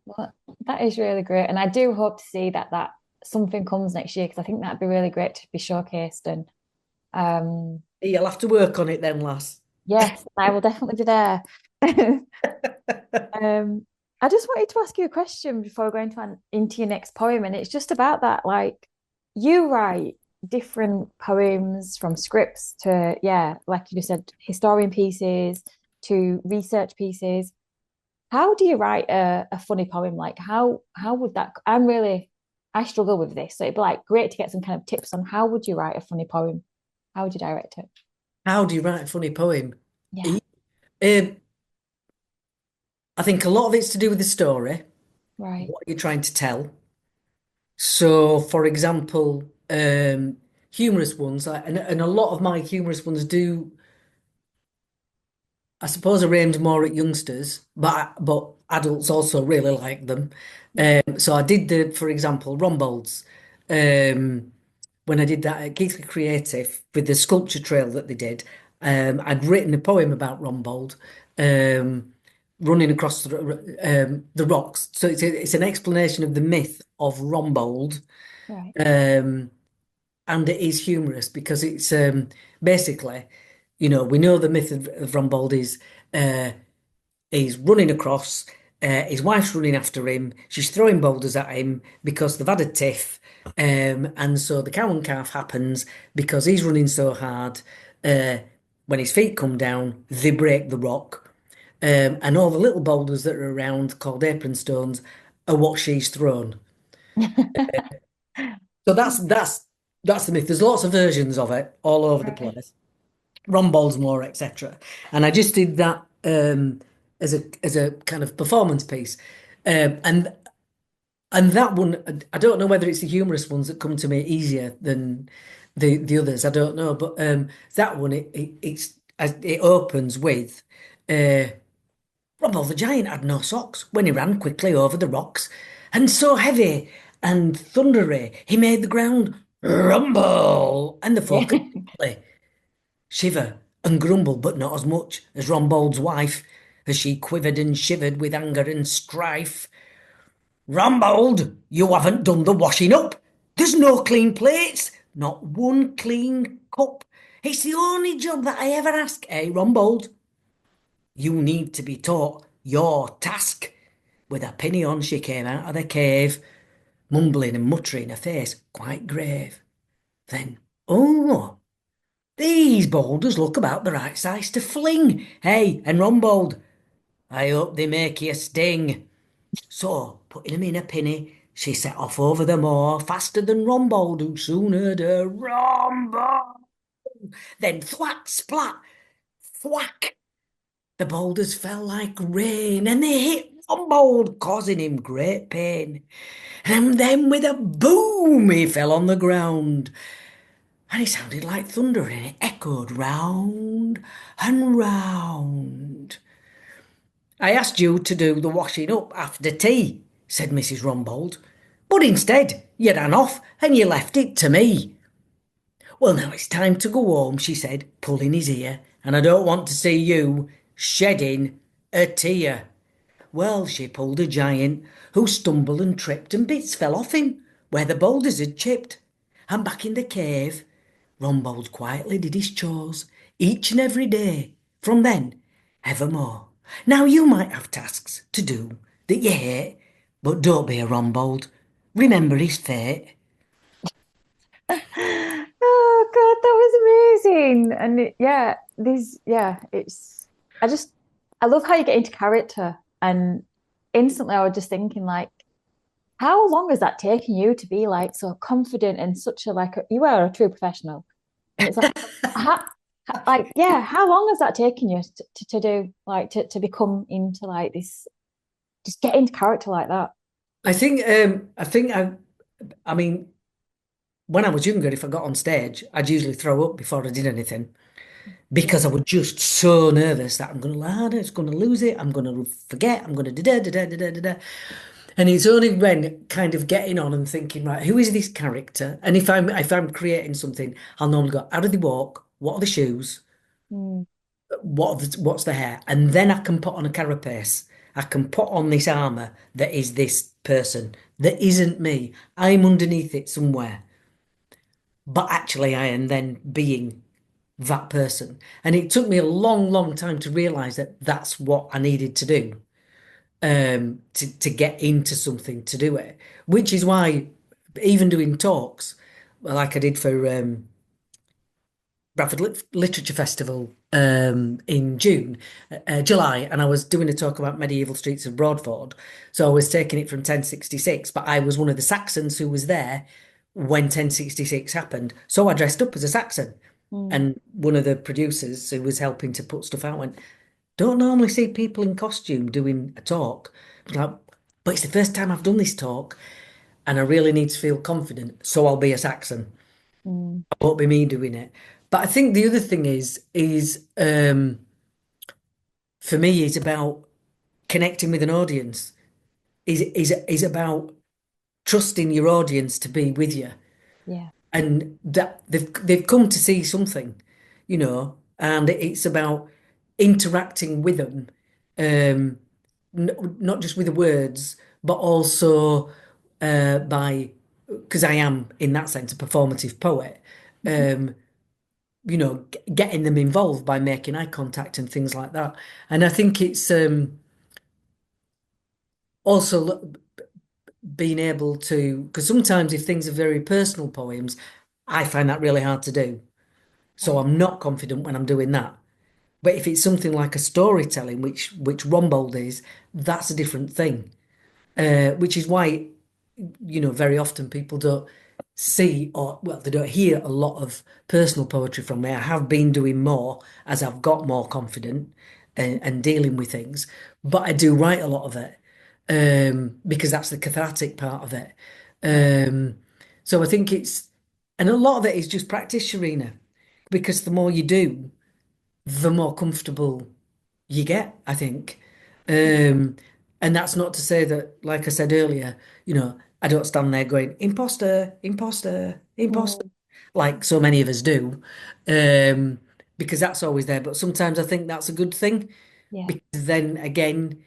Well, that is really great, and I do hope to see that something comes next year because I think that'd be really great to be showcased. And um, You'll have to work on it then, lass. yes, I will definitely be there. Um, I just wanted to ask you a question before going into your next poem, and it's just about that. Like, you write different poems from scripts to, yeah, like you just said, historian pieces to research pieces. How do you write a funny poem? Like, how would that? I struggle with this, so it'd be like great to get some kind of tips on how would you write a funny poem? How would you direct it? How do you write a funny poem? Yeah, E- Um, I think a lot of it's to do with the story, right. what you're trying to tell. So, for example, humorous ones, and a lot of my humorous ones do I suppose are aimed more at youngsters, but adults also really like them. So I did for example, Rombolds. Um, when I did that at Geekly Creative with the sculpture trail that they did, I'd written a poem about Rombold um, running across the rocks. So it's an explanation of the myth of Rombold, Right. um, and it is humorous because it's basically, we know the myth of Rombold is. He's running across. His wife's running after him. She's throwing boulders at him because they've had a tiff. And so the cow and calf happens because he's running so hard. Uh, when his feet come down, they break the rock. And all the little boulders that are around, called apron stones, are what she's thrown. So that's the myth. There's lots of versions of it all over the Right. place. Ron Baltimore, etc. And I just did that as a kind of performance piece, and that one I don't know whether it's the humorous ones that come to me easier than the others. I don't know, but that one it opens with uh, Rumble the giant had no socks when he ran quickly over the rocks, and so heavy and thundery he made the ground rumble, and the Yeah. folk shiver and grumble, but not as much as Rombold's wife, as she quivered and shivered with anger and strife. Rombold, you haven't done the washing up. There's no clean plates, not one clean cup. It's the only job that I ever ask, eh, Rombold? You need to be taught your task. With a penny on, she came out of the cave, mumbling and muttering, her face quite grave. Then, oh, these boulders look about the right size to fling. Hey, and Rumbold, I hope they make you sting. So, putting them in a pinny, she set off over the moor faster than Rumbold, who soon heard her rumble. Then thwack, splat, thwack. The boulders fell like rain, and they hit Rumbold, causing him great pain. And then with a boom, he fell on the ground. And it sounded like thunder, and it echoed round and round. I asked you to do the washing up after tea, said Mrs. Rumbold, but instead you ran off and you left it to me. Well, now it's time to go home, she said, pulling his ear, and I don't want to see you shedding a tear. Well, she pulled a giant who stumbled and tripped, and bits fell off him where the boulders had chipped. And back in the cave, Rumbold quietly did his chores each and every day from then evermore. Now you might have tasks to do that you hate, but don't be a Rumbold. Remember his fate. Oh God, that was amazing. And yeah, it's I just I love how you get into character. And instantly I was just thinking like, how long has that taken you to be like so confident and such a you are a true professional. And it's like how, yeah, how long has that taken you to do like to become into like this, just get into character like that? I mean, when I was younger, if I got on stage, I'd usually throw up before I did anything Yeah. because I was just so nervous that I'm going to land, it's going to lose it, I'm going to forget, I'm going to da da da da da da da. And it's only when kind of getting on and thinking, right, who is this character? And if I'm creating something, I'll normally go, how do they walk? What are the shoes? Mm, What's the hair? And then I can put on a carapace. I can put on this armor that is this person that isn't me. I'm underneath it somewhere. But actually I am then being that person. And it took me a long, long time to realize that that's what I needed to do, to get into something to do it. Which is why even doing talks, like I did for Bradford Literature Festival in June, July, and I was doing a talk about medieval streets of Broadford. So I was taking it from 1066, but I was one of the Saxons who was there when 1066 happened. So I dressed up as a Saxon. mm, And one of the producers who was helping to put stuff out went, don't normally see people in costume doing a talk. I was like, but it's the first time I've done this talk and I really need to feel confident. So I'll be a Saxon. mm. It won't be me doing it. But I think the other thing is for me is about connecting with an audience. Is about trusting your audience to be with you, Yeah. and that they've come to see something, and it's about interacting with them, um, not just with the words, but also by because I am in that sense a performative poet. Mhm. Um, getting them involved by making eye contact and things like that. And I think it's also being able to, because sometimes if things are very personal poems, I find that really hard to do. So Right. I'm not confident when I'm doing that. But if it's something like a storytelling, which Rombold is, that's a different thing. Which is why, very often people don't see or, well, they don't hear a lot of personal poetry from me. I have been doing more as I've got more confident and dealing with things, but I do write a lot of it because that's the cathartic part of it. Yeah. Um, so I think and a lot of it is just practice, Sharina, because the more you do, the more comfortable you get, I think. Um, and that's not to say that, like I said earlier, I don't stand there going, imposter, imposter, imposter, Mm. like so many of us do, um, because that's always there. But sometimes I think that's a good thing Yeah. because then again,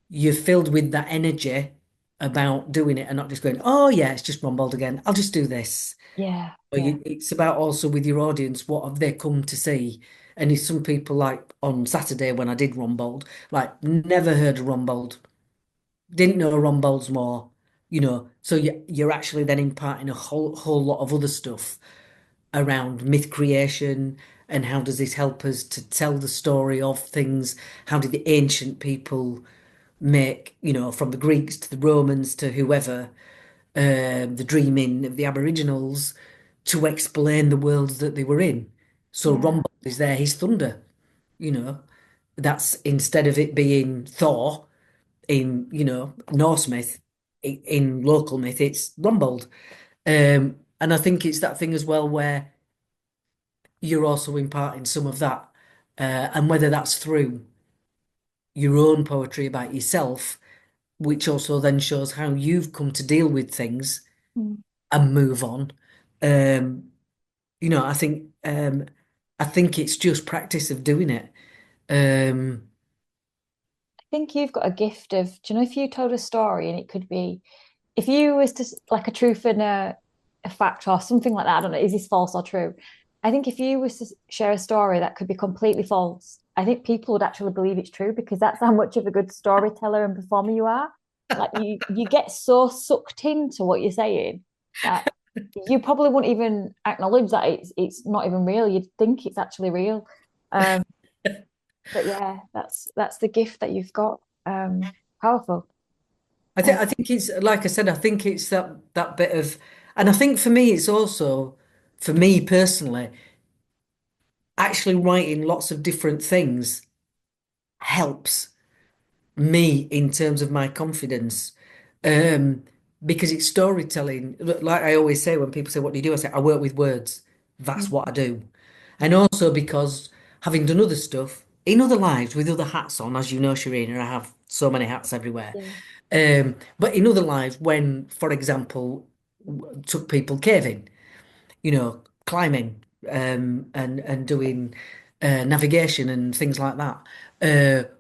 you're filled with that energy about doing it and not just going, oh yeah, it's just rumbled again. I'll just do this. Yeah. But Yeah. it's about also with your audience, what have they come to see? And if some people like on Saturday when I did Rumbold, like never heard of Rumbold, didn't know Rumbold's more, so you're actually then imparting a whole lot of other stuff around myth creation and how does this help us to tell the story of things? How did the ancient people make, from the Greeks to the Romans to whoever, the dreaming of the Aboriginals to explain the worlds that they were in. So Yeah. Rumbold is there, he's thunder, you know. That's instead of it being Thor in, Norse myth, in local myth, it's Rumbold. And I think it's that thing as well where you're also imparting some of that. And whether that's through your own poetry about yourself, which also then shows how you've come to deal with things Mm. and move on. Um, I think it's just practice of doing it. Um, I think you've got a gift of, do you know, if you told a story and it could be, if you was to like a truth and a fact or something like that, I don't know, is this false or true? I think if you was to share a story that could be completely false, I think people would actually believe it's true because that's how much of a good storyteller and performer you are. Like you get so sucked into what you're saying that you probably wouldn't even acknowledge that it's not even real. You'd think it's actually real. Um, but yeah, that's the gift that you've got. Powerful. I Um, think I think it's like I said. I think it's that bit of, and I think for me, it's also for me personally, actually writing lots of different things helps me in terms of my confidence. Um, because it's storytelling. Like I always say when people say, "What do you do?" I say, "I work with words. That's what I do." And also because having done other stuff in other lives with other hats on, as you know, Sharina, I have so many hats everywhere. yeah, But in other lives, when, for example, took people caving, climbing, and doing navigation and things like that.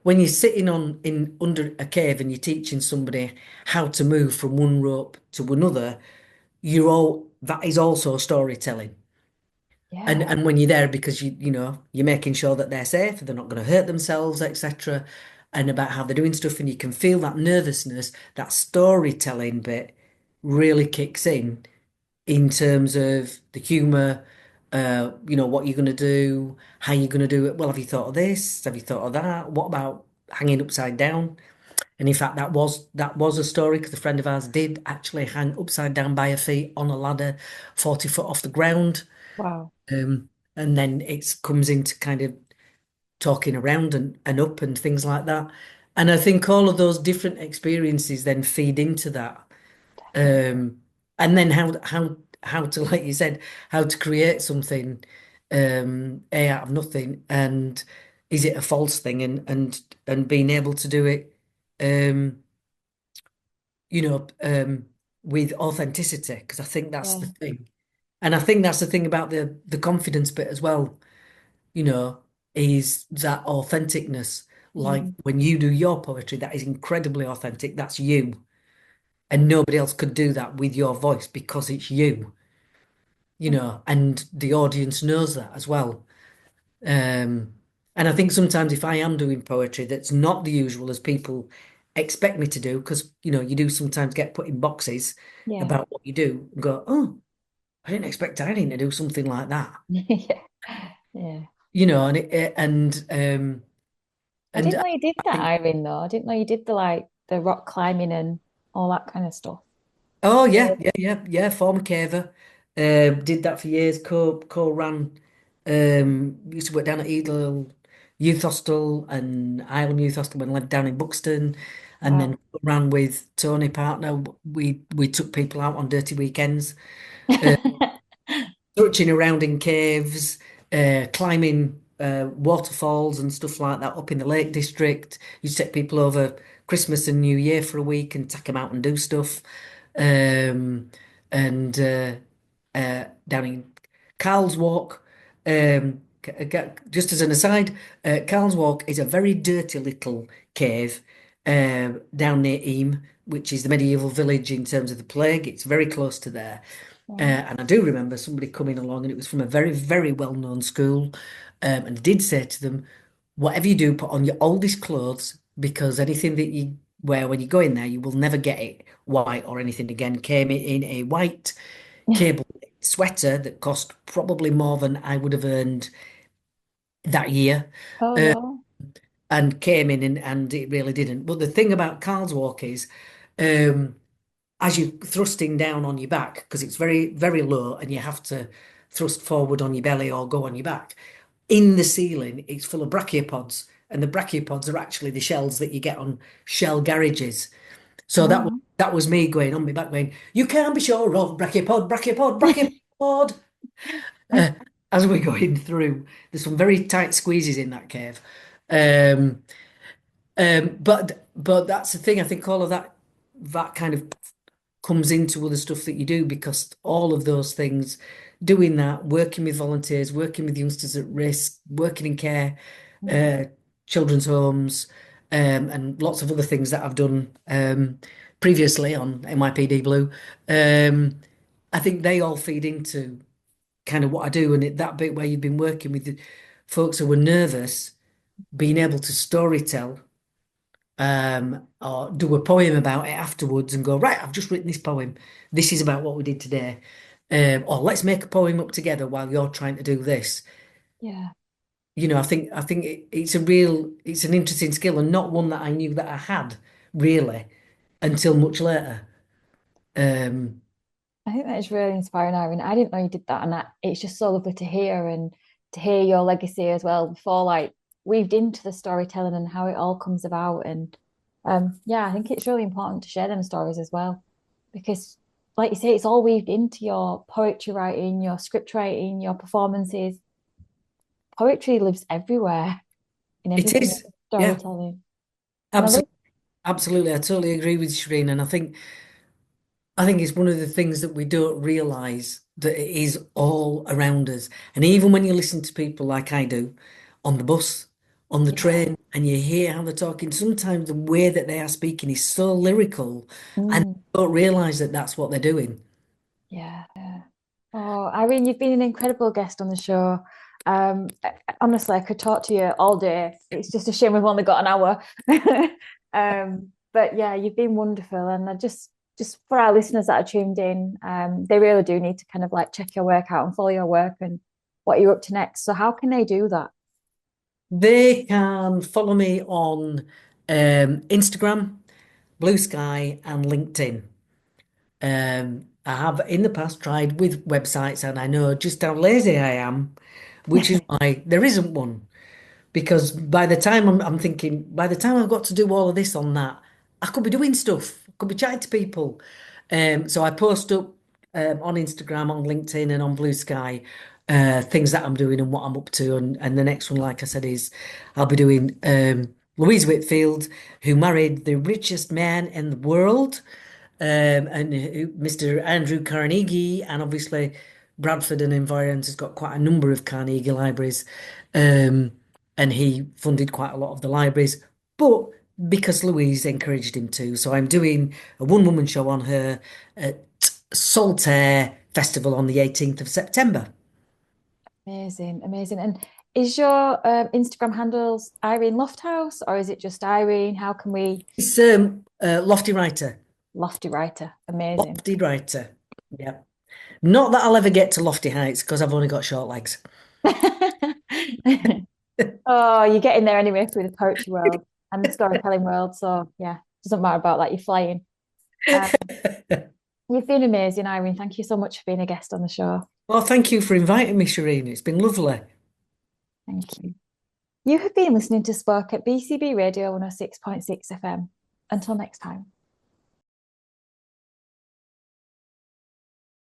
When you're sitting on in under a cave and you're teaching somebody how to move from one rope to another, that is also storytelling. And yeah, and when you're there because you're making sure that they're safe, they're not going to hurt themselves, etc. And about how they're doing stuff, and you can feel that nervousness, that storytelling bit really kicks in terms of the humor, what you're going to do, how you're going to do it. Well, have you thought of this? Have you thought of that? What about hanging upside down? And in fact, that was a story because a friend of ours did actually hang upside down by her feet on a ladder, 40 foot off the ground. wow. And then it comes into kind of talking around and up and things like that. And I think all of those different experiences then feed into that. Definitely. Um, and then how to, like you said, how to create something, A, out of nothing, and is it a false thing, and being able to do it, um, you know, with authenticity, because I think that's the Yeah. thing. And I think that's the thing about the confidence bit as well, you know, is that authenticness. Like Mm. when you do your poetry, that is incredibly authentic. That's you. And nobody else could do that with your voice because it's you, and the audience knows that as well. Um, and I think sometimes if I am doing poetry that's not the usual as people expect me to do, because, you do sometimes get put in boxes Yeah. about what you do and go, oh, I didn't expect Irene to do something like that. Yeah. Yeah. I And didn't know you did I that, think, Irene, though. I didn't know you did the rock climbing and all that kind of stuff. oh Yeah. yeah, yeah, yeah, yeah, former caver, did that for years, co-ran, used to work down at Edel Youth Hostel and Ireland Youth Hostel when I lived down in Buxton, and then Wow. ran with Tony partner. We took people out on dirty weekends, uh, touching around in caves, climbing waterfalls and stuff like that up in the Lake District. You take people over Christmas and New Year for a week and take them out and do stuff. Um, and Down in Carl's Walk. Just as an aside, Carl's Walk is a very dirty little cave down near Eyam, which is the medieval village in terms of the plague. It's very close to there. Right. And I do remember somebody coming along, and it was from a very, very well-known school, and did say to them, "Whatever you do, put on your oldest clothes because anything that you wear when you go in there, you will never get it white or anything again." Came in a white cable sweater that cost probably more than I would have earned that year, Oh uh, no. and came in, and it really didn't. But the thing about Carl's Walk is, um, as you're thrusting down on your back, because it's very, very low and you have to thrust forward on your belly or go on your back, in the ceiling, it's full of brachiopods. And the brachiopods are actually the shells that you get on shell garages. So Oh. that was me going on my back going, you can be sure of brachiopod, brachiopod, brachiopod. Uh, as we're going through, there's some very tight squeezes in that cave. Um, but that's the thing. I think all of that kind of comes into other stuff that you do, because all of those things, doing that, working with volunteers, working with youngsters at risk, working in care, Mm. uh, children's homes, and lots of other things that I've done previously on NYPD Blue. I think they all feed into kind of what I do, and that bit where you've been working with the folks who were nervous, being able to storytell, or do a poem about it afterwards and go, right, I've just written this poem. This is about what we did today. Or let's make a poem up together while you're trying to do this. Yeah. I think it's an interesting skill, and not one that I knew that I had really until much later. Um, I think that is really inspiring, Irene. I didn't know you did that, and it's just so lovely to hear and to hear your legacy as well before like weaved into the storytelling and how it all comes about. And yeah, I think it's really important to share them stories as well because, like you say, it's all weaved into your poetry writing, your script writing, your performances. Poetry lives everywhere in it everything is, that yeah, storytelling. And I love, absolutely, absolutely. I totally agree with Shireen, and I think it's one of the things that we don't realize, that it is all around us. And even when you listen to people like I do on the bus, on the yeah. train, and you hear how they're talking, sometimes the way that they are speaking is so lyrical, and Mm, you don't realize that that's what they're doing. yeah. Oh, Irene, you've been an incredible guest on the show. Honestly, I could talk to you all day. It's just a shame we've only got an hour. But yeah, you've been wonderful, and just for our listeners that are tuned in, they really do need to kind of like check your work out and follow your work and what you're up to next. So how can they do that? They can follow me on Instagram, Blue Sky, and LinkedIn. I have in the past tried with websites, and I know just how lazy I am, which is why there isn't one. Because by the time I'm thinking, by the time I've got to do all of this on that, I could be doing stuff, I could be chatting to people. So I post up on Instagram, on LinkedIn, and on Blue Sky. things that I'm doing and what I'm up to. And the next one, like I said, is I'll be doing Louise Whitfield, who married the richest man in the world, Mr. Andrew Carnegie, and obviously Bradford and Environs has got quite a number of Carnegie libraries, um, and he funded quite a lot of the libraries, but because Louise encouraged him to, so I'm doing a one-woman show on her at Saltaire Festival on the 18th of September. Amazing, amazing. And is your Instagram handles Irene Lofthouse or is it just Irene? How can we It's Lofty Writer. Lofty Writer? Amazing. Lofty Writer. Yeah. Not that I'll ever get to lofty heights because I've only got short legs. Oh, you're getting there anyway through the poetry world and the storytelling world. So yeah, doesn't matter about that. You're flying. Um, you've been amazing, Irene. Thank you so much for being a guest on the show. Well, thank you for inviting me, Shireen. It's been lovely. Thank you. You have been listening to Spoke at BCB Radio 106.6 FM. Until next time.